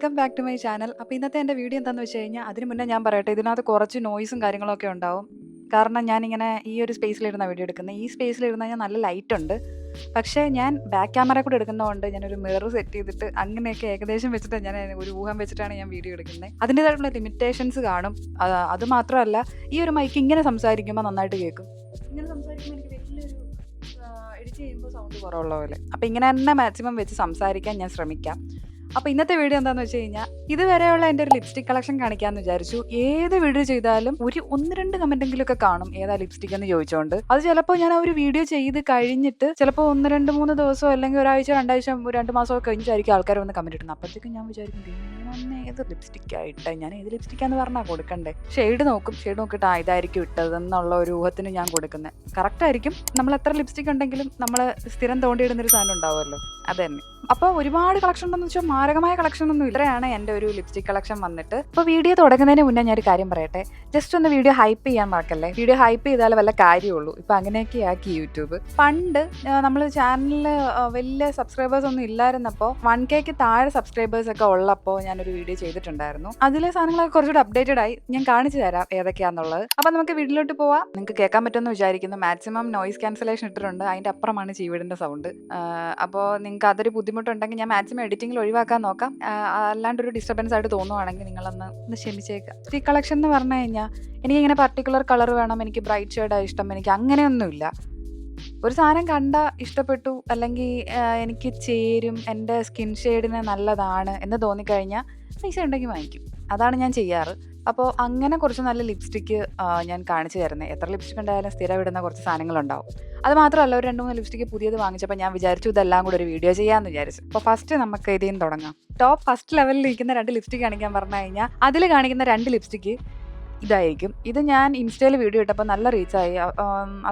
Welcome back to my channel. അപ്പോൾ ഇന്നത്തെ എൻ്റെ വീഡിയോ എന്താണെന്ന് വെച്ച് കഴിഞ്ഞാൽ, അതിന് മുന്നേ ഞാൻ പറയട്ടെ, ഇതിനകത്ത് കുറച്ച് നോയ്സും കാര്യങ്ങളൊക്കെ ഉണ്ടാവും. കാരണം ഞാനിങ്ങനെ ഈ ഒരു സ്പേസിലിരുന്ന വീഡിയോ എടുക്കുന്നത്. ഈ സ്പേസിലിരുന്ന് കഴിഞ്ഞാൽ നല്ല ലൈറ്റ് ഉണ്ട്. പക്ഷേ ഞാൻ ബാക്ക് ക്യാമറ കൂടെ എടുക്കുന്നതുകൊണ്ട് ഞാനൊരു മിറർ സെറ്റ് ചെയ്തിട്ട് അങ്ങനെയൊക്കെ ഏകദേശം വെച്ചിട്ട് ഞാൻ ഒരു ഊഹം വെച്ചിട്ടാണ് ഞാൻ വീഡിയോ എടുക്കുന്നത്. അതിൻ്റേതായിട്ടുള്ള ലിമിറ്റേഷൻസ് കാണും. അത് മാത്രമല്ല, ഈ ഒരു മൈക്ക് ഇങ്ങനെ സംസാരിക്കുമ്പോൾ നന്നായിട്ട് കേൾക്കും. ഇങ്ങനെ സംസാരിക്കുമ്പോൾ എനിക്ക് വലിയൊരു എഡിറ്റ് ചെയ്യുമ്പോൾ സൗണ്ട് കുറവുള്ള പോലെ. അപ്പോൾ ഇങ്ങനെ തന്നെ മാക്സിമം വെച്ച് സംസാരിക്കാൻ ഞാൻ ശ്രമിക്കാം. അപ്പോൾ ഇന്നത്തെ വീഡിയോ എന്താണെന്ന് വെച്ച് കഴിഞ്ഞാൽ, ഇതുവരെയുള്ള എൻ്റെ ഒരു ലിപ്സ്റ്റിക് കളക്ഷൻ കാണിക്കാമെന്ന് വിചാരിച്ചു. ഏത് വീഡിയോ ചെയ്താലും ഒന്ന് രണ്ട് കമൻറ്റെങ്കിലുമൊക്കെ കാണും ഏതാ ലിപ്സ്റ്റിക് എന്ന് ചോദിച്ചുകൊണ്ട്. അത് ചിലപ്പോൾ ഞാൻ ആ ഒരു വീഡിയോ ചെയ്ത് കഴിഞ്ഞിട്ട് ചിലപ്പോൾ 1, 2, 3 ദിവസമോ അല്ലെങ്കിൽ ഒരാഴ്ച 2 ആഴ്ച 2 മാസമൊക്കെ കഴിഞ്ഞിട്ടായിരിക്കും ആൾക്കാർ വന്ന് കമൻറ്റ് ഇടുന്നത്. അപ്പോഴത്തേക്കും ഞാൻ വിചാരിക്കും, ദൈവമേ ഏത് ലിപ്സ്റ്റിക്കായിട്ട് ഞാൻ ഏത് ലിപ്സ്റ്റിക്കാന്ന് പറഞ്ഞാൽ കൊടുക്കണ്ടേ. ഷെയ്ഡ് നോക്കിയിട്ട് ഇതായിരിക്കും ഇട്ടതെന്നുള്ള ഒരു ഊഹത്തിന് ഞാൻ കൊടുക്കുന്നത്. കറക്റ്റായിരിക്കും. നമ്മൾ എത്ര ലിപ്സ്റ്റിക് ഉണ്ടെങ്കിലും നമ്മൾ സ്ഥിരം തോണ്ടിയിടുന്നൊരു സാധനം ഉണ്ടാവുമല്ലോ, അത് തന്നെ. അപ്പോൾ ഒരുപാട് കളക്ഷൻ ഉണ്ടെന്ന് വെച്ചാൽ മാരകമായ കളക്ഷൻ ഒന്നും ഇത്രയാണ് എൻ്റെ ഒരു ലിപ്സ്റ്റിക് കളക്ഷൻ വന്നിട്ട്. അപ്പോൾ വീഡിയോ തുടങ്ങുന്നതിന് മുന്നേ ഞാനൊരു കാര്യം പറയട്ടെ. ജസ്റ്റ് ഒന്ന് വീഡിയോ ഹൈപ്പ് ചെയ്യാൻ മറക്കല്ലേ. വീഡിയോ ഹൈപ്പ് ചെയ്താലേ വല്ല കാര്യമുള്ളൂ. ഇപ്പം അങ്ങനെയൊക്കെ ആക്കി യൂട്യൂബ്. പണ്ട് നമ്മൾ ചാനലിൽ വലിയ സബ്സ്ക്രൈബേഴ്സ് ഒന്നും ഇല്ലായിരുന്നപ്പോൾ 1Kക്ക് താഴെ സബ്സ്ക്രൈബേഴ്സ് ഒക്കെ ഉള്ളപ്പോൾ ഞാനൊരു വീഡിയോ ചെയ്തിട്ടുണ്ടായിരുന്നു. അതിലെ സാധനങ്ങളൊക്കെ കുറച്ചുകൂടി അപ്ഡേറ്റഡ് ആയി. ഞാൻ കാണിച്ചു തരാം ഏതൊക്കെയാണെന്നുള്ളത്. അപ്പോൾ നമുക്ക് വീട്ടിലോട്ട് പോവാം. നിങ്ങൾക്ക് കേൾക്കാൻ പറ്റുമെന്ന് വിചാരിക്കുന്നു. മാക്സിമം നോയിസ് ക്യാൻസലേഷൻ ഇട്ടിട്ടുണ്ട്. അതിൻ്റെ അപ്പുറമാണ് ചീവീടിൻ്റെ സൗണ്ട്. അപ്പോൾ നിങ്ങൾക്ക് അതൊരു ബുദ്ധിമുട്ടുണ്ടെങ്കിൽ ഞാൻ മാക്സിമം എഡിറ്റിങ്ങിൽ ഒഴിവാക്കാൻ നോക്കാം. അല്ലാണ്ടൊരു ഡിസ്റ്റർബൻസ് ആയിട്ട് തോന്നുവാണെങ്കിൽ നിങ്ങളൊന്ന് ക്ഷമിച്ചേക്കാം. ഈ കളക്ഷൻ എന്ന് പറഞ്ഞു കഴിഞ്ഞാൽ, എനിക്കിങ്ങനെ പർട്ടിക്കുലർ കളർ വേണം, എനിക്ക് ബ്രൈറ്റ് ഷെയ്ഡാണ് ഇഷ്ടം, എനിക്ക് അങ്ങനെയൊന്നുമില്ല. ഒരു സാധനം കണ്ട ഇഷ്ടപ്പെട്ടു, അല്ലെങ്കിൽ എനിക്ക് ചേരും, എൻ്റെ സ്കിൻ ഷെയ്ഡിന് നല്ലതാണ് എന്ന് തോന്നിക്കഴിഞ്ഞാൽ പൈസ ഉണ്ടെങ്കിൽ വാങ്ങിക്കും. അതാണ് ഞാൻ ചെയ്യാറ്. അപ്പോൾ അങ്ങനെ കുറച്ച് നല്ല ലിപ്സ്റ്റിക്ക് ഞാൻ കാണിച്ചു തരുന്നത്. എത്ര ലിപ്സ്റ്റിക് ഉണ്ടായാലും സ്ഥിരം ഇടുന്ന കുറച്ച് സാധനങ്ങളുണ്ടാവും. അത് മാത്രമല്ല, ഒരു 2-3 ലിപ്സ്റ്റിക്ക് പുതിയത് വാങ്ങിച്ചപ്പോൾ ഞാൻ വിചാരിച്ചു ഇതെല്ലാം കൂടെ ഒരു വീഡിയോ ചെയ്യാമെന്ന് വിചാരിച്ചു. അപ്പോൾ ഫസ്റ്റ് നമുക്ക് ഇതിൽ നിന്ന് തുടങ്ങാം. ടോപ്പ് ഫസ്റ്റ് ലെവലിൽ ഇരിക്കുന്ന 2 ലിപ്സ്റ്റിക്ക് കാണിക്കാൻ പറഞ്ഞു കഴിഞ്ഞാൽ, അതിൽ കാണിക്കുന്ന 2 ലിപ്സ്റ്റിക്ക് ഇതായിരിക്കും. ഇത് ഞാൻ ഇൻസ്റ്റയിൽ വീഡിയോ ഇട്ടപ്പോൾ നല്ല റീച്ചായി.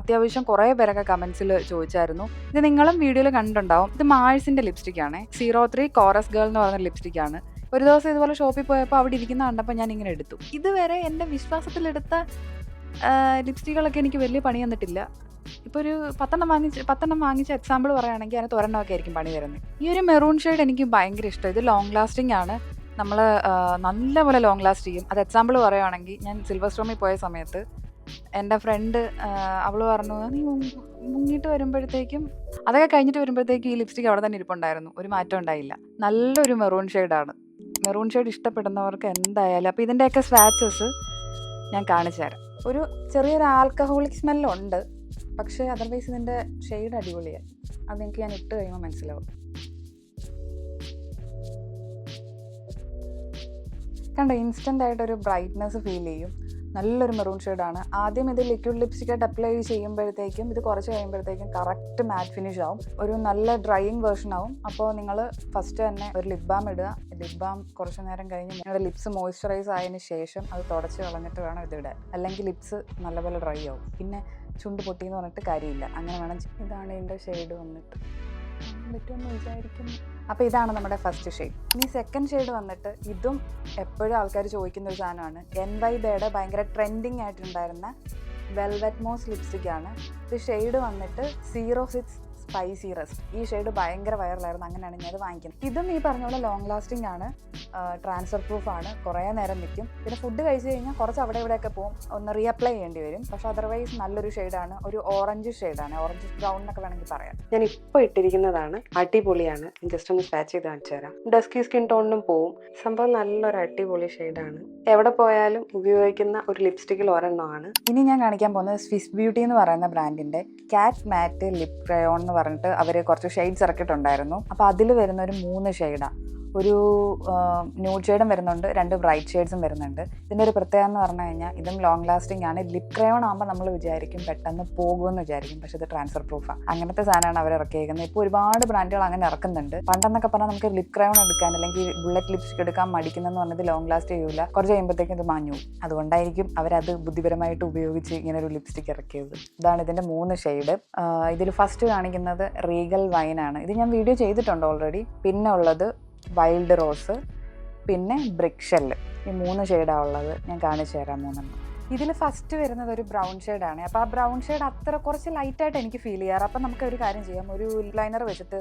അത്യാവശ്യം കുറേ പേരൊക്കെ കമൻസിൽ ചോദിച്ചായിരുന്നു. ഇത് നിങ്ങളും വീഡിയോയിൽ കണ്ടിട്ടുണ്ടാവും. ഇത് മാഴ്സിൻ്റെ ലിപ്സ്റ്റിക്കാണ്. 03 കോറസ് ഗേൾ എന്ന് പറയുന്ന ലിപ്സ്റ്റിക്കാണ്. ഒരു ദിവസം ഇതുപോലെ ഷോപ്പിൽ പോയപ്പോൾ അവിടെ ഇരിക്കുന്ന കണ്ടപ്പോൾ ഞാൻ ഇങ്ങനെ എടുത്തു. ഇതുവരെ എൻ്റെ വിശ്വാസത്തിലെടുത്ത ലിപ്സ്റ്റിക്കുകളൊക്കെ എനിക്ക് വലിയ പണി തന്നിട്ടില്ല. ഇപ്പോൾ ഒരു 10 വാങ്ങിച്ച എക്സാമ്പിൾ പറയുകയാണെങ്കിൽ അതിന് ഒരെണ്ണമൊക്കെ ആയിരിക്കും പണി തരുന്നത്. ഈ ഒരു മെറൂൺ ഷെയ്ഡ് എനിക്ക് ഭയങ്കര ഇഷ്ടം. ഇത് ലോങ് ലാസ്റ്റിംഗ് ആണ്. നമ്മൾ നല്ലപോലെ ലോങ് ലാസ്റ്റ് ചെയ്യും. അത് എക്സാമ്പിൾ പറയുകയാണെങ്കിൽ, ഞാൻ സിൽവർ സ്റ്റോമിൽ പോയ സമയത്ത് എൻ്റെ ഫ്രണ്ട് അവൾ പറഞ്ഞു, നീ മുങ്ങിയിട്ട് വരുമ്പോഴത്തേക്കും, അതൊക്കെ കഴിഞ്ഞിട്ട് വരുമ്പോഴത്തേക്കും ഈ ലിപ്സ്റ്റിക് അവിടെ തന്നെ ഇരിപ്പുണ്ടായിരുന്നു. ഒരു മാറ്റം ഉണ്ടായില്ല. നല്ലൊരു മെറൂൺ ഷെയ്ഡാണ്. മെറൂൺ ഷെയ്ഡ് ഇഷ്ടപ്പെടുന്നവർക്ക് എന്തായാലും. അപ്പോൾ ഇതിൻ്റെയൊക്കെ സ്വാച്ചസ് ഞാൻ കാണിച്ചു തരാം. ഒരു ചെറിയൊരു ആൽക്കഹോളിക് സ്മെല്ലുണ്ട്, പക്ഷേ അതർവൈസ് ഇതിൻ്റെ ഷെയ്ഡ് അടിപൊളിയാണ്. അത് നിങ്ങൾക്ക് ഞാൻ ഇട്ട് കഴിയുമ്പോൾ മനസ്സിലാവും. കണ്ടോ, ഇൻസ്റ്റൻ്റ് ആയിട്ടൊരു ബ്രൈറ്റ്നെസ് ഫീൽ ചെയ്യും. നല്ലൊരു മെറൂൺ ഷെയ്ഡാണ്. ആദ്യം ഇത് ലിക്വിഡ് ലിപ്സ്റ്റിക്കായിട്ട് അപ്ലൈ ചെയ്യുമ്പോഴത്തേക്കും, ഇത് കുറച്ച് കഴിയുമ്പോഴത്തേക്കും കറക്റ്റ് മാറ്റ് ഫിനിഷ് ആവും. ഒരു നല്ല ഡ്രൈയിങ് വേർഷൻ ആവും. അപ്പോൾ നിങ്ങൾ ഫസ്റ്റ് തന്നെ ഒരു ലിപ് ബാം ഇടുക. ലിപ് ബാം കുറച്ച് നേരം കഴിഞ്ഞ് നിങ്ങളുടെ ലിപ്സ് മോയ്സ്ചറൈസ് ആയതിനു ശേഷം അത് തുടച്ച് കളഞ്ഞിട്ട് വേണം ഇതിടാൻ. അല്ലെങ്കിൽ ലിപ്സ് നല്ലപോലെ ഡ്രൈ ആവും. പിന്നെ ചുണ്ട് പൊട്ടിയെന്ന് പറഞ്ഞിട്ട് കാര്യമില്ല. അങ്ങനെ വേണം. ഇതാണ് ഇതിൻ്റെ ഷെയ്ഡ് വന്നിട്ട്. പറ്റുമെന്ന് വിചാരിക്കുന്നു. അപ്പോൾ ഇതാണ് നമ്മുടെ ഫസ്റ്റ് ഷെയ്ഡ്. ഇനി സെക്കൻഡ് ഷെയ്ഡ് വന്നിട്ട്, ഇതും എപ്പോഴും ആൾക്കാർ ചോദിക്കുന്ന ഒരു സാധനമാണ്. NYBയുടെ ഭയങ്കര ട്രെൻഡിങ് ആയിട്ടുണ്ടായിരുന്ന വെൽവെറ്റ് മോസ് ലിപ്സ്റ്റിക്കാണ്. ഇത് ഷെയ്ഡ് വന്നിട്ട് 06 സ്പൈസി റസ്റ്റ്. ഈ ഷെയ്ഡ് ഭയങ്കര വൈറലായിരുന്നു. അങ്ങനെയാണ് ഞാൻ അത് വാങ്ങിക്കുന്നത്. ഇതും ഈ പറഞ്ഞ പോലെ ലോങ് ലാസ്റ്റിംഗ് ആണ്, ട്രാൻസ്ഫർ പ്രൂഫ് ആണ്, കുറേ നേരം നിൽക്കും. പിന്നെ ഫുഡ് കഴിച്ച് കഴിഞ്ഞാൽ കുറച്ച് അവിടെ ഇവിടെയൊക്കെ പോകും, ഒന്ന് റീഅപ്ലൈ ചെയ്യേണ്ടി വരും. പക്ഷെ അതർവൈസ് നല്ലൊരു ഷെയ്ഡാണ്. ഒരു ഓറഞ്ച് ഷെയ്ഡാണ്, ഓറഞ്ച് ബ്രൗൺ എന്നൊക്കെ വേണമെങ്കിൽ പറയാം. ഞാൻ ഇപ്പോൾ ഇട്ടിരിക്കുന്നതാണ്. അടിപൊളിയാണ്. ജസ്റ്റ് ഒന്ന് സ്വാച്ച് ചെയ്ത് കാണിച്ചു തരാം. ഡസ്കി സ്കിൻ ടോണിനും പോവും. സംഭവം നല്ലൊരു അടിപൊളി ഷെയ്ഡാണ്. എവിടെ പോയാലും ഉപയോഗിക്കുന്ന ഒരു ലിപ്സ്റ്റിക്കിൽ ഒരെണ്ണമാണ്. ഇനി ഞാൻ കാണിക്കാൻ പോകുന്നത് സ്വിസ് ബ്യൂട്ടി എന്ന് പറയുന്ന ബ്രാൻഡിൻ്റെ കാറ്റ് മാറ്റ് ലിപ് ക്രയോൺ എന്ന് പറഞ്ഞിട്ട് അവർ കുറച്ച് ഷെയ്ഡ്സ് ഇറക്കിയിട്ടുണ്ടായിരുന്നു. അപ്പോൾ അതിൽ വരുന്ന ഒരു 3 ഷെയ്ഡാണ്. ഒരു ന്യൂഡ് ഷെയ്ഡും വരുന്നുണ്ട്, 2 ബ്രൈറ്റ് ഷെയ്ഡ്സും വരുന്നുണ്ട്. ഇതിൻ്റെ ഒരു പ്രത്യേകത എന്ന് പറഞ്ഞു കഴിഞ്ഞാൽ, ഇതും ലോങ് ലാസ്റ്റിംഗ് ആണ്. ലിപ് ക്രയോൺ ആകുമ്പോൾ നമ്മൾ വിചാരിക്കും പെട്ടെന്ന് പോകുമെന്ന് വിചാരിക്കും, പക്ഷെ ഇത് ട്രാൻസ്ഫർ പ്രൂഫാണ്. അങ്ങനത്തെ സാധനമാണ് അവർ ഇറക്കിയിരിക്കുന്നത്. ഇപ്പോൾ ഒരുപാട് ബ്രാൻഡുകൾ അങ്ങനെ ഇറക്കുന്നുണ്ട്. പണ്ടെന്നൊക്കെ പറഞ്ഞാൽ നമുക്ക് ലിപ് ക്രയോൺ എടുക്കാൻ അല്ലെങ്കിൽ ബുള്ളറ്റ് ലിപ്സ്റ്റിക് എടുക്കാൻ മടിക്കുന്നതെന്ന് പറഞ്ഞത് ലോങ് ലാസ്റ്റ് ചെയ്യൂല. കുറച്ച് കഴിയുമ്പോഴത്തേക്കും ഇത് മാഞ്ഞു. അതുകൊണ്ടായിരിക്കും അവരത് ബുദ്ധിപരമായിട്ട് ഉപയോഗിച്ച് ഇങ്ങനെ ഒരു ലിപ്സ്റ്റിക് ഇറക്കിയത്. ഇതാണ് ഇതിൻ്റെ 3 ഷെയ്ഡ്. ഇതിൽ ഫസ്റ്റ് കാണിക്കുന്നത് റീഗൽ വൈനാണ്. ഇത് ഞാൻ വീഡിയോ ചെയ്തിട്ടുണ്ട് ഓൾറെഡി. പിന്നെ ഉള്ളത് വൈൽഡ് റോസ്, പിന്നെ ബ്രിക് ഷെല്ല്. ഈ 3 ഷെയ്ഡാണ് ഉള്ളത്. ഞാൻ കാണിച്ചു തരാം 3എണ്ണം. ഇതിൽ ഫസ്റ്റ് വരുന്നത് ഒരു ബ്രൗൺ ഷെയ്ഡാണ്. അപ്പോൾ ആ ബ്രൗൺ ഷെയ്ഡ് അത്ര കുറച്ച് ലൈറ്റായിട്ട് എനിക്ക് ഫീൽ ചെയ്യാറ്. അപ്പം നമുക്ക് ഒരു കാര്യം ചെയ്യാം, ഒരു ലിപ് ലൈനർ വെച്ചിട്ട്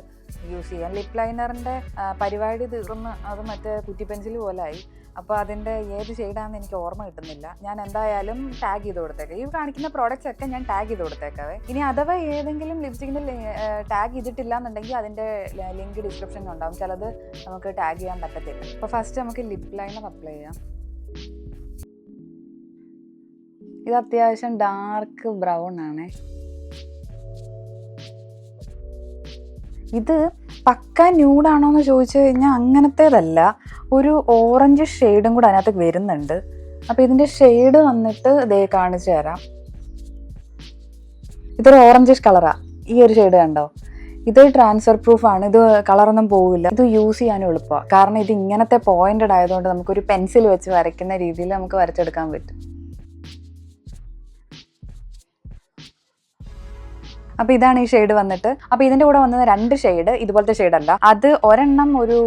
യൂസ് ചെയ്യാം. ലിപ് ലൈനറിൻ്റെ പരിപാടി തീർന്ന് അത് മറ്റേ കുറ്റി പെൻസിൽ പോലെ ആയി. അപ്പോൾ അതിൻ്റെ ഏത് ഷെയ്ഡാണെന്ന് എനിക്ക് ഓർമ്മ കിട്ടുന്നില്ല. ഞാൻ എന്തായാലും ടാഗ് ചെയ്ത് കൊടുത്തേക്കാം. ഈ കാണിക്കുന്ന പ്രോഡക്റ്റ്സ് ഒക്കെ ഞാൻ ടാഗ് ചെയ്ത് കൊടുത്തേക്കാവേ. ഇനി അഥവാ ഏതെങ്കിലും ലിപ്സ്റ്റിക്കിൻ്റെ ടാഗ് ചെയ്തിട്ടില്ല എന്നുണ്ടെങ്കിൽ അതിൻ്റെ ലിങ്ക് ഡിസ്ക്രിപ്ഷനിൽ ഉണ്ടാവും. ചിലത് നമുക്ക് ടാഗ് ചെയ്യാൻ പറ്റത്തില്ല. അപ്പോൾ ഫസ്റ്റ് നമുക്ക് ലിപ് ലൈനർ അപ്ലൈ ചെയ്യാം. ഇത് അത്യാവശ്യം ഡാർക്ക് ബ്രൗൺ ആണ്. ഇത് പക്ക ന്യൂഡാണോ എന്ന് ചോദിച്ചു കഴിഞ്ഞാൽ അങ്ങനത്തേതല്ല, ഒരു ഓറഞ്ച് ഷെയ്ഡും കൂടെ അതിനകത്ത് വരുന്നുണ്ട്. അപ്പോൾ ഇതിൻ്റെ ഷെയ്ഡ് വന്നിട്ട് ദേ കാണിച്ചു തരാം. ഇതൊരു ഓറഞ്ചിഷ് കളറാണ്. ഈ ഒരു ഷെയ്ഡ് കണ്ടോ? ഇത് ട്രാൻസ്ഫർ പ്രൂഫാണ്. ഇത് കളറൊന്നും പോവില്ല. ഇത് യൂസ് ചെയ്യാനും എളുപ്പമാണ്. കാരണം ഇത് ഇങ്ങനത്തെ പോയിന്റഡ് ആയതുകൊണ്ട് നമുക്കൊരു പെൻസിൽ വെച്ച് വരയ്ക്കുന്ന രീതിയിൽ നമുക്ക് വരച്ചെടുക്കാൻ പറ്റും. അപ്പോൾ ഇതാണ് ഈ ഷെയ്ഡ് വന്നിട്ട്. അപ്പോൾ ഇതിൻ്റെ കൂടെ വന്നത് 2 ഷെയ്ഡ് ഇതുപോലത്തെ ഷെയ്ഡല്ല. അത് ഒരെണ്ണം ഒരു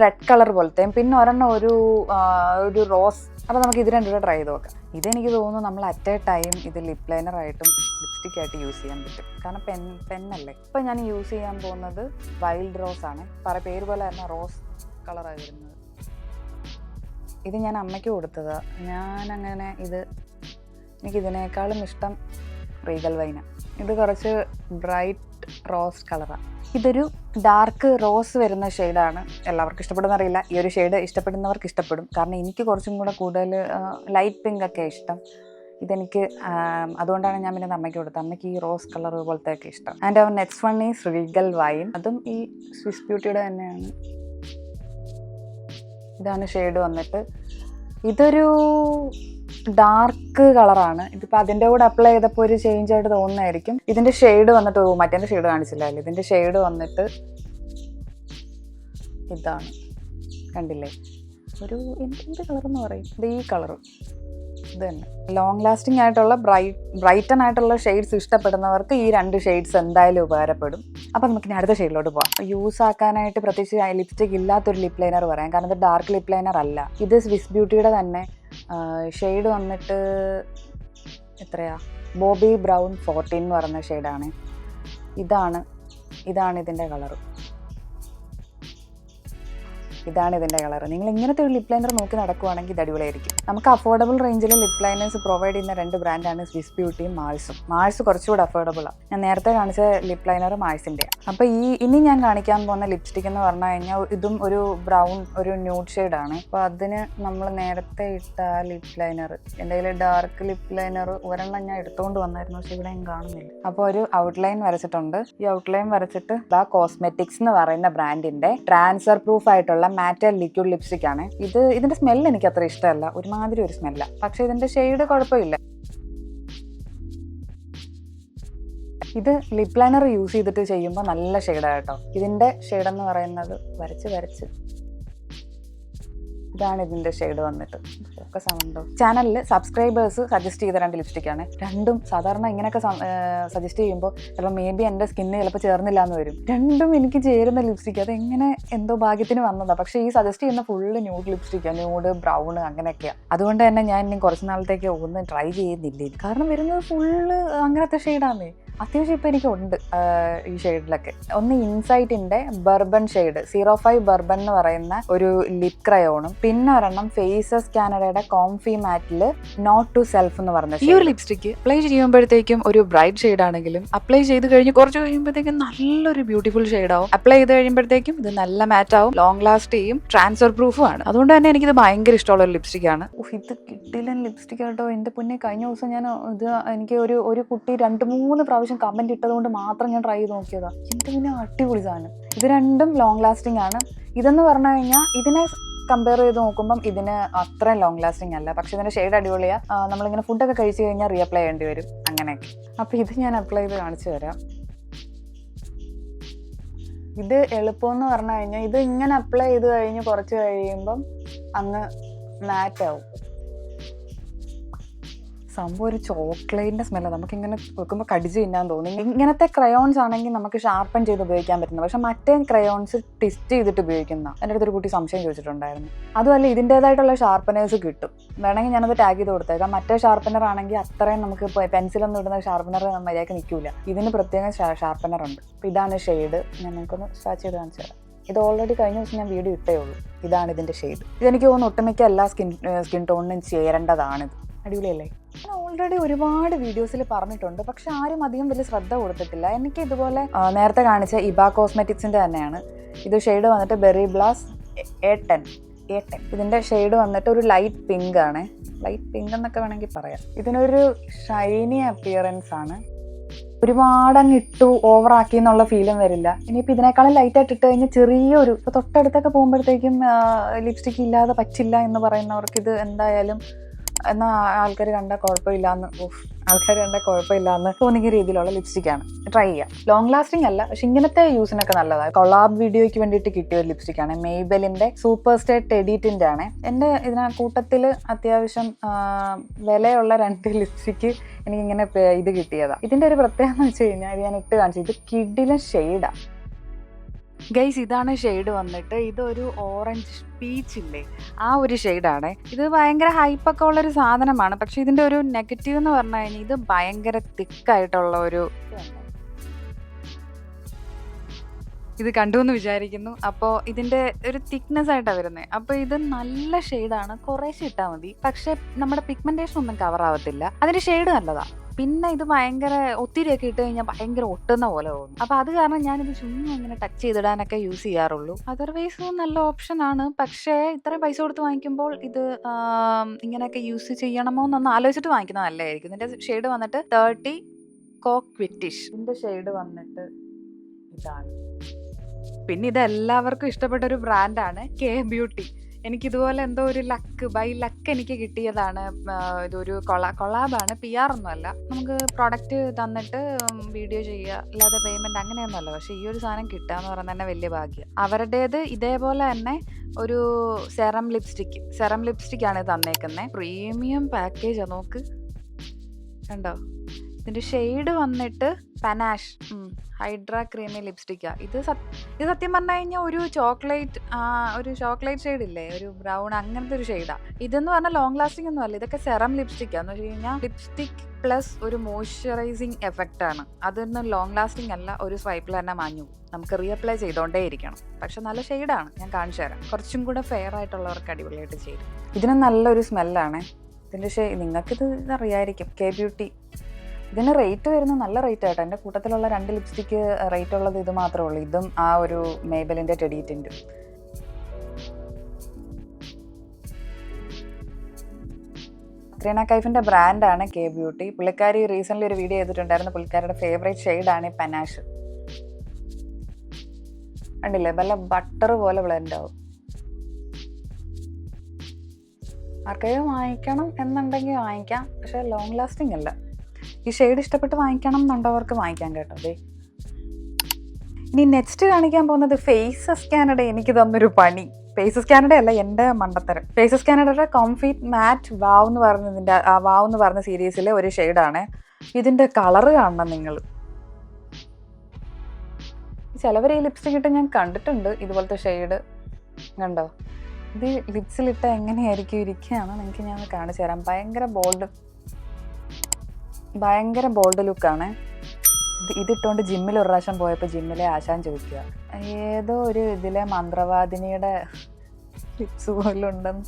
റെഡ് കളർ പോലത്തെയും പിന്നെ ഒരെണ്ണം ഒരു റോസ്. അപ്പോൾ നമുക്ക് ഇത് രണ്ടും കൂടെ ട്രൈ ചെയ്ത് നോക്കാം. ഇതെനിക്ക് തോന്നുന്നു നമ്മൾ അറ്റ് എ ടൈം ഇത് ലിപ് ലൈനറായിട്ടും ലിപ്സ്റ്റിക് ആയിട്ട് യൂസ് ചെയ്യാൻ പറ്റും. കാരണം പെന്നല്ലേ. ഇപ്പോൾ ഞാൻ യൂസ് ചെയ്യാൻ പോകുന്നത് വൈൽഡ് റോസ് ആണ്. പേര് പോലെ തന്നെ റോസ് കളറാണ് വരുന്നത്. ഇത് ഞാൻ അമ്മയ്ക്ക് കൊടുത്തതാണ്. ഞാനങ്ങനെ എനിക്കിതിനേക്കാളും ഇഷ്ടം റീഗൽ വൈന. ഇത് കുറച്ച് ബ്രൈറ്റ് റോസ് കളറാണ്. ഇതൊരു ഡാർക്ക് റോസ് വരുന്ന ഷെയ്ഡാണ്. എല്ലാവർക്കും ഇഷ്ടപ്പെടുന്ന അറിയില്ല. ഈ ഒരു ഷെയ്ഡ് ഇഷ്ടപ്പെടുന്നവർക്ക് ഇഷ്ടപ്പെടും. കാരണം എനിക്ക് കുറച്ചും കൂടെ കൂടുതൽ ലൈറ്റ് പിങ്ക് ഒക്കെ ഇഷ്ടം. ഇതെനിക്ക് അതുകൊണ്ടാണ് ഞാൻ പിന്നെ അമ്മയ്ക്ക് കൊടുത്തത്. അമ്മയ്ക്ക് ഈ റോസ് കളർ പോലത്തെ ഒക്കെ ഇഷ്ടം. And our next one is regal wine. അതും ഈ സ്വിസ് ബ്യൂട്ടിയുടെ തന്നെയാണ്. ഇതാണ് ഷെയ്ഡ് വന്നിട്ട്. ഇതൊരു ഡാർക്ക് കളറാണ്. ഇതിപ്പോൾ അതിൻ്റെ കൂടെ അപ്ലൈ ചെയ്തപ്പോൾ ഒരു ചേഞ്ച് ആയിട്ട് തോന്നുന്നതായിരിക്കും. ഇതിൻ്റെ ഷെയ്ഡ് വന്നിട്ട് മറ്റേ ഷെയ്ഡ് കാണിച്ചില്ലല്ലോ. ഇതിൻ്റെ ഷെയ്ഡ് വന്നിട്ട് ഇതാണ്. കണ്ടില്ലേ? ഒരു എന്ത് കളറെന്ന് പറയും? ഇത് ഈ കളറ് ഇത് തന്നെ. ലോങ് ലാസ്റ്റിംഗ് ആയിട്ടുള്ള ബ്രൈറ്റൻ ആയിട്ടുള്ള ഷെയ്ഡ്സ് ഇഷ്ടപ്പെടുന്നവർക്ക് ഈ 2 ഷെയ്ഡ്സ് എന്തായാലും ഉപകാരപ്പെടും. അപ്പോൾ നമുക്ക് ഇനി അടുത്ത ഷെയ്ഡിലോട്ട് പോകാം. യൂസ് ആക്കാനായിട്ട് പ്രത്യേകിച്ച് ലിപ്സ്റ്റിക് ഇല്ലാത്തൊരു ലിപ് ലൈനർ പറയാം. കാരണം ഇത് ഡാർക്ക് ലിപ് ലൈനർ അല്ല. ഇത് സ്വിസ് ബ്യൂട്ടിയുടെ തന്നെ ഷെയ്ഡ് വന്നിട്ട് എത്രയാ? ബോബി ബ്രൗൺ 14 എന്ന് പറയുന്ന ഷെയ്ഡാണ്. ഇതാണ് ഇതിൻ്റെ കളറ്. ഇതാണ് ഇതിൻ്റെ കളർ. നിങ്ങൾ ഇങ്ങനത്തെ ഒരു ലിപ് ലൈനർ നോക്കി നടക്കുവാണെങ്കിൽ ഇത് അടിപൊളിയായിരിക്കും. നമുക്ക് അഫോർഡബിൾ റേഞ്ചിൽ ലിപ് ലൈനേഴ്സ് പ്രൊവൈഡ് ചെയ്യുന്ന 2 ബ്രാൻഡാണ് സ്വിസ് ബ്യൂട്ടിയും മാൾസും. മാൾസ് കുറച്ചുകൂടെ അഫോർഡബിളാണ്. ഞാൻ നേരത്തെ കാണിച്ച ലിപ് ലൈനർ മാൾസിൻ്റെയാണ്. അപ്പോൾ ഇനി ഞാൻ കാണിക്കാൻ പോകുന്ന ലിപ്സ്റ്റിക് എന്ന് പറഞ്ഞു കഴിഞ്ഞാൽ ഇതും ഒരു ബ്രൗൺ ഒരു ന്യൂഡ് ഷെയ്ഡാണ്. അപ്പോൾ അതിന് നമ്മൾ നേരത്തെ ഇട്ട ലിപ് ലൈനർ, എൻ്റെ കയ്യിൽ ഡാർക്ക് ലിപ് ലൈനർ ഒരെണ്ണം ഞാൻ എടുത്തുകൊണ്ട് വന്നായിരുന്നു, പക്ഷെ ഇവിടെ ഞാൻ കാണുന്നില്ല. അപ്പോൾ ഒരു ഔട്ട്ലൈൻ വരച്ചിട്ടുണ്ട്. ഈ ഔട്ട്ലൈൻ വരച്ചിട്ട് കോസ്മെറ്റിക്സ് എന്ന് പറയുന്ന ബ്രാൻഡിൻ്റെ ട്രാൻസ്ഫർ പ്രൂഫ് ആയിട്ടുള്ള മാറ്റ് ലിക്വിഡ് ലിപ്സ്റ്റിക് ആണ്. ഇതിന്റെ സ്മെല്ല് എനിക്ക് അത്ര ഇഷ്ടമല്ല. ഒരുമാതിരി ഒരു സ്മെല്ലാണ്. പക്ഷെ ഇതിന്റെ ഷെയ്ഡ് കുഴപ്പമില്ല. ഇത് ലിപ് ലൈനർ യൂസ് ചെയ്തിട്ട് ചെയ്യുമ്പോൾ നല്ല ഷെയ്ഡാണ് കേട്ടോ. ഇതിന്റെ ഷെയ്ഡ് എന്ന് പറയുന്നത് വരച്ച് ഇതാണ് ഇതിന്റെ ഷെയ്ഡ് വന്നിട്ട്. ഫോക്കസ് ആവുന്നുണ്ടോ? ചാനലിൽ സബ്സ്ക്രൈബേഴ്സ് സജസ്റ്റ് ചെയ്ത 2 ലിപ്സ്റ്റിക്കാണ്. രണ്ടും സാധാരണ ഇങ്ങനെയൊക്കെ സജസ്റ്റ് ചെയ്യുമ്പോൾ ചിലപ്പോൾ മേ ബി എൻ്റെ സ്കിന്ന് ചിലപ്പോൾ ചേർന്നില്ല എന്ന് വരും. രണ്ടും എനിക്ക് ചേരുന്ന ലിപ്സ്റ്റിക്ക്. അത് എങ്ങനെ എന്തോ ഭാഗ്യത്തിന് വന്നതാണ്. പക്ഷേ ഈ സജസ്റ്റ് ചെയ്യുന്ന ഫുള്ള് ന്യൂഡ് ലിപ്സ്റ്റിക്കാണ്. ന്യൂഡ് ബ്രൗൺ അങ്ങനെയൊക്കെയാണ്. അതുകൊണ്ട് തന്നെ ഞാൻ ഇനി കുറച്ച് നാളത്തേക്ക് ഒന്നും ട്രൈ ചെയ്യുന്നില്ല. കാരണം വരുന്നത് ഫുള്ള് അങ്ങനത്തെ ഷെയ്ഡാണ്. അത്യാവശ്യം ഇപ്പോൾ എനിക്കുണ്ട് ഈ ഷെയ്ഡിലൊക്കെ. ഒന്ന് ഇൻസൈറ്റിൻ്റെ ബർബൺ ഷെയ്ഡ് 05 ബർബൺ എന്ന് പറയുന്ന ഒരു ലിപ് ക്രയോണും പിന്നെ ഒരെണ്ണം ഫേസസ് കാനഡയുടെ കോംഫി മാറ്റിൽ നോട്ട് ടു സെൽഫ് എന്ന് പറഞ്ഞ ഈ ഒരു ലിപ്സ്റ്റിക്ക് അപ്ലൈ ചെയ്യുമ്പോഴത്തേക്കും ഒരു ബ്രൈറ്റ് ഷെയ്ഡ് ആണെങ്കിലും അപ്ലൈ ചെയ്ത് കഴിഞ്ഞ് കുറച്ച് കഴിയുമ്പോഴത്തേക്കും നല്ലൊരു ബ്യൂട്ടിഫുൾ ഷെയ്ഡാവും. അപ്ലൈ ചെയ്ത് കഴിയുമ്പോഴത്തേക്കും ഇത് നല്ല മാറ്റാവും, ലോങ് ലാസ്റ്റ് ചെയ്യും, ട്രാൻസ്ഫർ പ്രൂഫും ആണ്. അതുകൊണ്ട് തന്നെ എനിക്കിത് ഭയങ്കര ഇഷ്ടമുള്ള ഒരു ലിപ്സ്റ്റിക്കാണ്. ഇത് കിട്ടില്ല ലിപ്സ്റ്റിക് കേട്ടോ. എൻ്റെ പൊന്നെ, കഴിഞ്ഞ ദിവസം ഞാൻ എനിക്ക് ഒരു കുട്ടി 2-3 പ്രാവശ്യം കമന്റ് ഇട്ടതുകൊണ്ട് മാത്രം ഞാൻ ട്രൈ ചെയ്ത് നോക്കിയതാ. എൻ്റെ പിന്നെ അടിപൊളി സാധനം. ഇത് രണ്ടും ലോങ് ലാസ്റ്റിംഗ് ആണ്. ഇതെന്ന് പറഞ്ഞു കഴിഞ്ഞാൽ ഇതിനെ കമ്പയർ ചെയ്ത് നോക്കുമ്പം ഇതിന് അത്രയും ലോങ് ലാസ്റ്റിംഗ് അല്ല. പക്ഷെ ഇതിന്റെ ഷെയ്ഡ് അടിപൊളിയാണ്. നമ്മളിങ്ങനെ ഫുഡൊക്കെ കഴിച്ചു കഴിഞ്ഞാൽ റീഅപ്ലൈ ചെയ്യേണ്ടി വരും അങ്ങനെയൊക്കെ. അപ്പോൾ ഇത് ഞാൻ അപ്ലൈ ചെയ്ത് കാണിച്ചു തരാം. ഇത് എളുപ്പമെന്ന് പറഞ്ഞു കഴിഞ്ഞാൽ ഇത് ഇങ്ങനെ അപ്ലൈ ചെയ്ത് കഴിഞ്ഞ് കുറച്ച് കഴിയുമ്പം അങ്ങ് മാറ്റാവും. സംഭവം ഒരു ചോക്ലേറ്റിൻ്റെ സ്മെല്ലാണ്. നമുക്കിങ്ങനെ വെക്കുമ്പോൾ കടിച്ച് തിന്നാൻ തോന്നി. ഇങ്ങനത്തെ ക്രയോൺസ് ആണെങ്കിൽ നമുക്ക് ഷാർപ്പൺ ചെയ്ത് ഉപയോഗിക്കാൻ പറ്റുന്നത്. പക്ഷെ മറ്റേ ക്രയോൺസ് ട്വിസ്റ്റ് ചെയ്തിട്ട് ഉപയോഗിക്കുന്ന എൻ്റെ അടുത്തൊരു കുട്ടി സംശയം ചോദിച്ചിട്ടുണ്ടായിരുന്നു. അതുമല്ല ഇതിൻ്റേതായിട്ടുള്ള ഷാർപ്പനേഴ്സ് കിട്ടും. വേണമെങ്കിൽ ഞാനത് ടാഗ് ചെയ്ത് കൊടുത്തേക്കാം. മറ്റേ ഷാർപ്പനർ ആണെങ്കിൽ അത്രയും നമുക്ക് പെൻസിലൊന്നും ഇടുന്ന ഷാർപ്പനർ മര്യാദയ്ക്ക് നിൽക്കില്ല. ഇതിന് പ്രത്യേകം ഷാർപ്പനർ ഉണ്ട്. അപ്പോൾ ഇതാണ് ഷെയ്ഡ്. ഞാൻ നിങ്ങൾക്കൊന്ന് സ്വാച്ച് ചെയ്ത് കാണിച്ചു തരാം. ഇത് ഓൾറെഡി കഴിഞ്ഞ ദിവസം ഞാൻ വീഡിയോ ഇട്ടേ ഉള്ളൂ. ഇതാണ് ഇതിൻ്റെ ഷെയ്ഡ്. ഇതെനിക്ക് തോന്നുന്നു ഒട്ടുമിക്ക എല്ലാ സ്കിൻ ടോണിനും ചേരേണ്ടതാണിത്. അടിപൊളിയല്ലേ? ഞാൻ ഓൾറെഡി ഒരുപാട് വീഡിയോസിൽ പറഞ്ഞിട്ടുണ്ട്, പക്ഷെ ആരും അധികം വലിയ ശ്രദ്ധ കൊടുത്തിട്ടില്ല. എനിക്ക് ഇതുപോലെ നേരത്തെ കാണിച്ച ഇബ കോസ്മെറ്റിക്സിൻ്റെ തന്നെയാണ്. ഇത് ഷെയ്ഡ് വന്നിട്ട് ബെറി ബ്ലാസ് A10. ഇതിൻ്റെ ഷെയ്ഡ് വന്നിട്ട് ഒരു ലൈറ്റ് പിങ്ക് ആണ്. ലൈറ്റ് പിങ്ക് എന്നൊക്കെ വേണമെങ്കിൽ പറയാം. ഇതിനൊരു ഷൈനി അപ്പിയറൻസ് ആണ്. ഒരുപാട് അങ്ങ് ഇട്ടു ഓവറാക്കി എന്നുള്ള ഫീലും വരില്ല. ഇനിയിപ്പോൾ ഇതിനേക്കാളും ലൈറ്റായിട്ട് ഇട്ട് കഴിഞ്ഞാൽ ചെറിയൊരു ഇപ്പോൾ തൊട്ടടുത്തൊക്കെ പോകുമ്പോഴത്തേക്കും ലിപ്സ്റ്റിക്ക് ഇല്ലാതെ പറ്റില്ല എന്ന് പറയുന്നവർക്ക് ഇത് എന്തായാലും എന്നാൽ ആൾക്കാർ കണ്ടാൽ കുഴപ്പമില്ലാന്ന് തോന്നിയ രീതിയിലുള്ള ലിപ്സ്റ്റിക്കാണ്. ട്രൈ ചെയ്യാം. ലോങ് ലാസ്റ്റിംഗ് അല്ല, പക്ഷെ ഇങ്ങനത്തെ യൂസിനൊക്കെ നല്ലതാണ്. കൊളാബ് വീഡിയോയ്ക്ക് വേണ്ടിയിട്ട് കിട്ടിയ ഒരു ലിപ്സ്റ്റിക്കാണ്. മെയ്ബെലിൻ്റെ സൂപ്പർ സ്റ്റേ ടെഡിറ്റിൻ്റെ ആണ്. എൻ്റെ ഇതിനെ കൂട്ടത്തിൽ അത്യാവശ്യം വിലയുള്ള 2 ലിപ്സ്റ്റിക്ക് എനിക്കിങ്ങനെ ഇത് കിട്ടിയതാണ്. ഇതിൻ്റെ ഒരു പ്രത്യേകത എന്ന് വെച്ച് കഴിഞ്ഞാൽ ഇത് ഞാൻ ഇട്ട് കാണിച്ചു. ഇത് കിഡിലും ഷെയ്ഡാണ് ഗൈസ്. ഇതാണ് ഷെയ്ഡ് വന്നിട്ട്. ഇതൊരു ഓറഞ്ച് പീച്ച് ഇല്ലേ, ആ ഒരു ഷെയ്ഡാണ്. ഇത് ഭയങ്കര ഹൈപ്പൊക്കെ ഉള്ളൊരു സാധനമാണ്. പക്ഷെ ഇതിൻ്റെ ഒരു നെഗറ്റീവ് എന്ന് പറഞ്ഞു കഴിഞ്ഞാൽ ഇത് ഭയങ്കര തിക്കായിട്ടുള്ള ഒരു ഇത് കണ്ടു എന്ന് വിചാരിക്കുന്നു. അപ്പോൾ ഇതിൻ്റെ ഒരു തിക്നെസ് ആയിട്ടാണ് വരുന്നത്. അപ്പോൾ ഇത് നല്ല ഷെയ്ഡാണ്. കുറേശ്ശെ ഇട്ടാൽ മതി. പക്ഷെ നമ്മുടെ പിഗ്മെൻറ്റേഷൻ ഒന്നും കവർ ആവത്തില്ല. അതിൻ്റെ ഷെയ്ഡ് നല്ലതാണ്. പിന്നെ ഇത് ഭയങ്കര ഒത്തിരിയൊക്കെ ഇട്ട് കഴിഞ്ഞാൽ ഭയങ്കര ഒട്ടുന്ന പോലെ തോന്നും. അപ്പോൾ അത് കാരണം ഞാനിത് ചുമ്മാ ഇങ്ങനെ ടച്ച് ചെയ്തിടാനൊക്കെ യൂസ് ചെയ്യാറുള്ളൂ. അതർവൈസ് നല്ല ഓപ്ഷനാണ്. പക്ഷേ ഇത്രയും പൈസ കൊടുത്ത് വാങ്ങിക്കുമ്പോൾ ഇത് ഇങ്ങനെയൊക്കെ യൂസ് ചെയ്യണമോ എന്നൊന്ന് ആലോചിച്ചിട്ട് വാങ്ങിക്കുന്നത് നല്ലതായിരിക്കും. ഇതിൻ്റെ ഷെയ്ഡ് വന്നിട്ട് 30 കോക്ക് വിറ്റിഷ്. ഇതിൻ്റെ ഷെയ്ഡ് വന്നിട്ട് ഇതാണ്. പിന്നെ ഇത് എല്ലാവർക്കും ഇഷ്ടപ്പെട്ട ഒരു ബ്രാൻഡാണ് കെ ബ്യൂട്ടി. എനിക്കിതുപോലെ എന്തോ ഒരു ബൈ ലക്ക് എനിക്ക് കിട്ടിയതാണ്. ഇതൊരു കൊളാബാണ്, PR ഒന്നുമല്ല. നമുക്ക് പ്രൊഡക്റ്റ് തന്നിട്ട് വീഡിയോ ചെയ്യുക, അല്ലാതെ പേയ്മെൻറ്റ് അങ്ങനെയൊന്നുമല്ല. പക്ഷേ ഈ ഒരു സാധനം കിട്ടുക എന്ന് പറയുന്നത് തന്നെ വലിയ ഭാഗ്യം. അവരുടേത് ഇതേപോലെ തന്നെ ഒരു സെറം ലിപ്സ്റ്റിക്കാണ് തന്നേക്കുന്നത്. പ്രീമിയം പാക്കേജാണ്. നോക്ക്, കണ്ടോ? ഇതിൻ്റെ ഷെയ്ഡ് വന്നിട്ട് പനാഷ് ഹൈഡ്ര ക്രീമി ലിപ്സ്റ്റിക്കാണ്. ഇത് സത്യം പറഞ്ഞു കഴിഞ്ഞാൽ ഒരു ചോക്ലേറ്റ് ഷെയ്ഡില്ലേ, ഒരു ബ്രൗൺ അങ്ങനത്തെ ഒരു ഷെയ്ഡാണ്. ഇതെന്ന് പറഞ്ഞാൽ ലോങ് ലാസ്റ്റിംഗ് ഒന്നും അല്ല. ഇതൊക്കെ സെറം ലിപ്സ്റ്റിക്കാന്ന് വെച്ച് കഴിഞ്ഞാൽ ലിപ്സ്റ്റിക് പ്ലസ് ഒരു മോയ്സ്ചറൈസിങ് എഫക്റ്റാണ്. അതൊന്നും ലോങ് ലാസ്റ്റിംഗ് അല്ല. ഒരു സ്വൈപ്പിൽ തന്നെ മാഞ്ഞു. നമുക്ക് റീഅപ്ലൈ ചെയ്തുകൊണ്ടേ ഇരിക്കണം. പക്ഷെ നല്ല ഷെയ്ഡാണ്. ഞാൻ കാണിച്ചു തരാം. കുറച്ചും കൂടെ ഫെയർ ആയിട്ടുള്ളവർക്ക് അടിപൊളിയായിട്ട് ചേരും. ഇതിന് നല്ലൊരു സ്മെല്ലാണ്. ഇതിൻ്റെ നിങ്ങൾക്കിത് അറിയായിരിക്കും, കെ ബ്യൂട്ടി. ഇതിന് റേറ്റ് വരുന്നത് നല്ല റേറ്റ് ആയിട്ടോ. എൻ്റെ കൂട്ടത്തിലുള്ള 2 ലിപ്സ്റ്റിക്ക് റേറ്റ് ഉള്ളത് ഇത് മാത്രമേ ഉള്ളൂ. ഇതും ആ ഒരു മെയ്ബെലിൻ്റെ ടെഡിറ്റിൻ്റെ. കത്രീന കൈഫിൻ്റെ ബ്രാൻഡാണ് കെ ബ്യൂട്ടി. പുള്ളിക്കാരി റീസെൻ്റ്ലി ഒരു വീഡിയോ ചെയ്തിട്ടുണ്ടായിരുന്നു. പുള്ളിക്കാരുടെ ഫേവറേറ്റ് ഷെയ്ഡാണ് ഈ പനാഷ്. കണ്ടില്ലേ, വല്ല ബട്ടർ പോലെ ബ്ലെൻഡ് ആവും. ആർക്കെങ്കിലും വാങ്ങിക്കണം എന്നുണ്ടെങ്കിൽ വാങ്ങിക്കാം. പക്ഷേ ലോങ് ലാസ്റ്റിംഗ് അല്ല. ഈ ഷെയ്ഡ് ഇഷ്ടപ്പെട്ട് വാങ്ങിക്കണം എന്നുണ്ടവർക്ക് വാങ്ങിക്കാം കേട്ടോ. അതെ, ഇനി നെക്സ്റ്റ് കാണിക്കാൻ പോകുന്നത് ഫേസസ് കാനഡ എനിക്ക് തന്നൊരു പണി. ഫേസസ് കാനഡ അല്ല, എൻ്റെ മണ്ടത്തരം. ഫേസസ് കാനഡയുടെ കോംഫീറ്റ് മാറ്റ് വാവ് എന്ന് പറഞ്ഞ സീരീസിലെ ഒരു ഷെയ്ഡാണ്. ഇതിൻ്റെ കളറ് കാണണം നിങ്ങൾ. ചിലവർ ഈ ലിപ്സ്റ്റിക് ഇട്ട് ഞാൻ കണ്ടിട്ടുണ്ട് ഇതുപോലത്തെ ഷെയ്ഡ്. കണ്ടോ? ഇത് ലിപ്സിലിട്ട എങ്ങനെയായിരിക്കും ഇരിക്കുകയാണ് നിങ്ങൾക്ക് ഞാൻ കാണിച്ചു തരാം. ഭയങ്കര ബോൾഡ് ലുക്കാണ്. ഇതിട്ടുകൊണ്ട് ജിമ്മിൽ ഒരു പ്രാവശ്യം പോയപ്പോൾ ജിമ്മിലെ ആശാൻ ചോദിക്കുക, ഏതോ ഒരു ഇതിലെ മന്ത്രവാദിനിയുടെ ലിപ്സ് പോലും ഉണ്ടെന്ന്.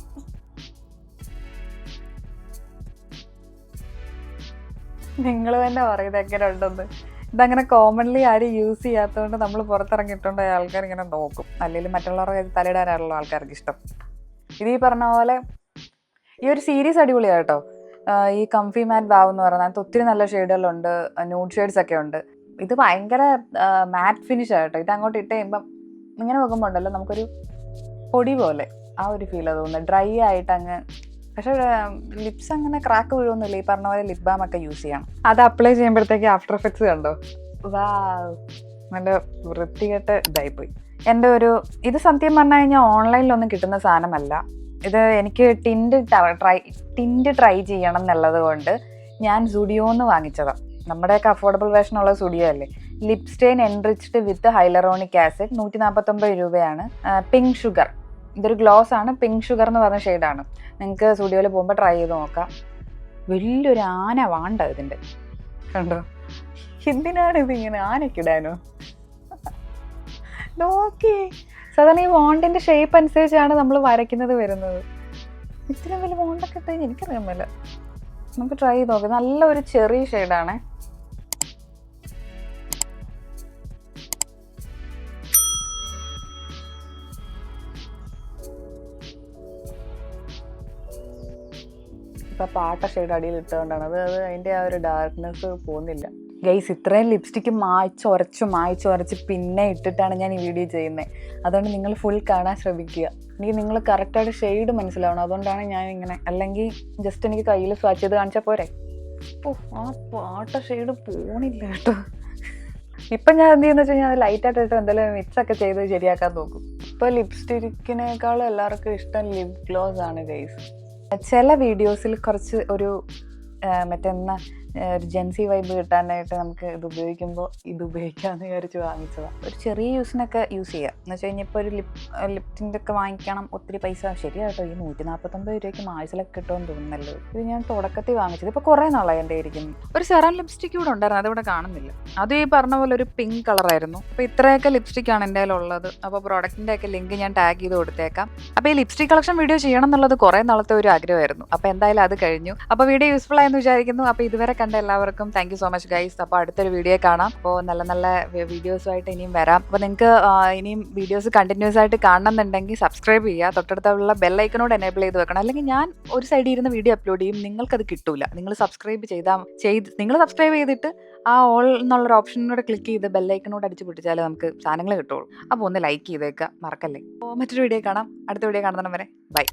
നിങ്ങൾ തന്നെ പറയും ഇതെങ്ങനെ ഉണ്ടെന്ന്. ഇതങ്ങനെ കോമൺലി ആരും യൂസ് ചെയ്യാത്തതുകൊണ്ട് നമ്മൾ പുറത്തിറങ്ങിയിട്ടുണ്ട് ആൾക്കാർ ഇങ്ങനെ നോക്കും. അല്ലെങ്കിൽ മറ്റുള്ളവരുടെ തലയിടാനാണല്ലോ ആൾക്കാർക്ക് ഇഷ്ടം. ഇത് ഈ പറഞ്ഞ പോലെ ഈ ഒരു സീരീസ് അടിപൊളിയാണ് കേട്ടോ. ഈ കംഫി മാറ്റ് വാവ് എന്ന് പറഞ്ഞാൽ ഒത്തിരി നല്ല ഷെയ്ഡുകളുണ്ട്, ന്യൂഡ് ഷെയ്ഡ്സ് ഒക്കെ ഉണ്ട്. ഇത് ഭയങ്കര മാറ്റ് ഫിനിഷ് ആയിട്ടോ. ഇത് അങ്ങോട്ട് ഇട്ട് കഴിയുമ്പം ഇങ്ങനെ നോക്കുമ്പോൾ ഉണ്ടല്ലോ നമുക്കൊരു പൊടി പോലെ ആ ഒരു ഫീൽ തോന്നുന്നത്. ഡ്രൈ ആയിട്ട് അങ്ങ്. പക്ഷേ ലിപ്സ് അങ്ങനെ ക്രാക്ക് വീഴൊന്നുമില്ല. ഈ പറഞ്ഞ പോലെ ലിപ് ബാം ഒക്കെ യൂസ് ചെയ്യണം. അത് അപ്ലൈ ചെയ്യുമ്പോഴത്തേക്ക് ആഫ്റ്റർ എഫക്ട്സ് കണ്ടോ? നല്ല വൃത്തികെട്ട് ഇതായിപ്പോയി. ഇത് സത്യം പറഞ്ഞു കഴിഞ്ഞാൽ ഓൺലൈനിലൊന്നും കിട്ടുന്ന സാധനമല്ല. ഇത് എനിക്ക് ടിൻറ്റ് ട്രൈ ചെയ്യണം എന്നുള്ളത് കൊണ്ട് ഞാൻ സുഡിയോന്ന് വാങ്ങിച്ചതാണ്. നമ്മുടെയൊക്കെ അഫോർഡബിൾ വേർഷനുള്ള സുഡിയോ അല്ലേ. ലിപ് സ്റ്റെയിൻ എൻറിച്ച്ഡ് വിത്ത് ഹൈലറോണിക് ആസിഡ്, 149 രൂപയാണ്. പിങ്ക് ഷുഗർ, ഇതൊരു ഗ്ലോസ് ആണ്. പിങ്ക് ഷുഗർ എന്ന് പറഞ്ഞ ഷെയ്ഡാണ്. നിങ്ങൾക്ക് സ്റ്റുഡിയോയിൽ പോകുമ്പോൾ ട്രൈ ചെയ്ത് നോക്കാം. വലിയൊരു ആന വാണ്ട ഇതിൻ്റെ, കണ്ടോ? എന്തിനാണ് ഇതിങ്ങനെ ആനക്കിടാനോ? നോക്കി, സാധാരണ ഈ വാണ്ടിൻ്റെ ഷേപ്പ് അനുസരിച്ചാണ് നമ്മൾ വരയ്ക്കുന്നത് വരുന്നത്. ഇത്രയും വലിയ വാണ്ടൊക്കെ ഇട്ട് എനിക്കറിയാൻ പറ്റില്ല. നമുക്ക് ട്രൈ ചെയ്ത് നോക്കാം. നല്ലൊരു ചെറിയ ഷെയ്ഡാണ്. ഇപ്പം പാട്ട ഷെയ്ഡ് അടിയിൽ ഇട്ടുകൊണ്ടാണ് അത് അതിൻ്റെ ആ ഒരു ഡാർക്ക്നെസ് പോകുന്നില്ല. ഗൈസ്, ഇത്രയും ലിപ്സ്റ്റിക്ക് മായ്ച്ചൊരച്ച് പിന്നെ ഇട്ടിട്ടാണ് ഞാൻ ഈ വീഡിയോ ചെയ്യുന്നത്. അതുകൊണ്ട് നിങ്ങൾ ഫുൾ കാണാൻ ശ്രമിക്കുക. എനിക്ക് നിങ്ങൾ കറക്റ്റായിട്ട് ഷെയ്ഡ് മനസ്സിലാവണം. അതുകൊണ്ടാണ് ഞാൻ ഇങ്ങനെ, അല്ലെങ്കിൽ ജസ്റ്റ് എനിക്ക് കയ്യിൽ സ്വാച്ച് ചെയ്ത് കാണിച്ചാൽ പോരെ. ഓ, ആ പാട്ട ഷെയ്ഡ് പോണില്ല കേട്ടോ. ഇപ്പം ഞാൻ എന്ത് ചെയ്യുന്ന വെച്ച് കഴിഞ്ഞാൽ അത് ലൈറ്റായിട്ട് ഇട്ട് എന്തെങ്കിലും മിക്സൊക്കെ ചെയ്ത് ശരിയാക്കാൻ നോക്കും. ഇപ്പോൾ ലിപ്സ്റ്റിക്കിനേക്കാളും എല്ലാവർക്കും ഇഷ്ടം ലിപ് ഗ്ലോസ് ആണ് ഗൈസ്. ചില വീഡിയോസിൽ കുറച്ച് ഒരു മറ്റെന്നാ ഒരു ജെൻസി വൈബ് കിട്ടാനായിട്ട് നമുക്ക് ഇത് ഉപയോഗിക്കാമെന്ന് വിചാരിച്ച് വാങ്ങിച്ചതാണ്. ഒരു ചെറിയ യൂസിനൊക്കെ യൂസ് ചെയ്യാം. എന്ന് വെച്ച് കഴിഞ്ഞാൽ ഇപ്പോൾ ഒരു ലിപ്റ്റിൻ്റെ ഒക്കെ വാങ്ങിക്കണം, ഒത്തിരി പൈസ. ശരിയാട്ടോ, ഈ 149 രൂപയ്ക്ക് മാഴ്സിലൊക്കെ കിട്ടുമെന്ന് തോന്നുന്നല്ലോ. ഇത് ഞാൻ തുടക്കത്തിൽ വാങ്ങിച്ചത്. ഇപ്പോൾ കുറേ നാളായി എൻ്റെ ഇരിക്കുന്നു. ഒരു സെറം ലിപ്സ്റ്റിക് കൂടെ ഉണ്ടായിരുന്നു, അതിവിടെ കാണുന്നില്ല. അത് ഈ പറഞ്ഞ പോലെ ഒരു പിങ്ക് കളറായിരുന്നു. അപ്പോൾ ഇത്രയൊക്കെ ലിപ്സ്റ്റിക്കാണ് എൻ്റെ കയ്യിലുള്ളത്. അപ്പോൾ പ്രോഡക്റ്റിൻ്റെ ഒക്കെ ലിങ്ക് ഞാൻ ടാഗ് ചെയ്ത് കൊടുത്തേക്കാം. അപ്പോൾ ഈ ലിപ്സ്റ്റിക് കളക്ഷൻ വീഡിയോ ചെയ്യണം എന്നുള്ളത് കുറേ നാളത്തെ ഒരു ആഗ്രഹമായിരുന്നു. അപ്പോൾ എന്തായാലും അത് കഴിഞ്ഞു. അപ്പോൾ വീഡിയോ യൂസ്ഫുൾ ആയെന്ന് വിചാരിക്കുന്നു. അപ്പോൾ ഇതുവരെ കണ്ട എല്ലാവർക്കും thank you so much guys. അപ്പോൾ അടുത്തൊരു വീഡിയോ കാണാം. അപ്പോൾ നല്ല നല്ല വീഡിയോസുമായിട്ട് ഇനിയും വരാം. അപ്പോൾ നിങ്ങൾക്ക് ഇനിയും വീഡിയോസ് കണ്ടിന്യൂസ് ആയിട്ട് കാണണമെന്നുണ്ടെങ്കിൽ സബ്സ്ക്രൈബ് ചെയ്യുക. തൊട്ടടുത്തുള്ള ബെല്ലൈക്കനോട് എനേബിൾ ചെയ്ത് വെക്കണം. അല്ലെങ്കിൽ ഞാൻ ഒരു സൈഡിൽ ഇരുന്ന് വീഡിയോ അപ്ലോഡ് ചെയ്യും, നിങ്ങൾക്കത് കിട്ടൂല. നിങ്ങൾ സബ്സ്ക്രൈബ് ചെയ്തിട്ട് ആ ഓൾ എന്നുള്ളൊരു ഓപ്ഷനോട് ക്ലിക്ക് ചെയ്ത് ബെല്ലൈക്കനോട് അടിച്ച് പൊട്ടിച്ചാലേ നമുക്ക് സാധനങ്ങൾ കിട്ടുള്ളൂ. അപ്പോൾ ഒന്ന് ലൈക്ക് ചെയ്തേക്കുക, മറക്കല്ലേ. അപ്പോൾ മറ്റൊരു വീഡിയോ കാണാം. അടുത്ത വീഡിയോ കാണുന്നവരെ ബൈ.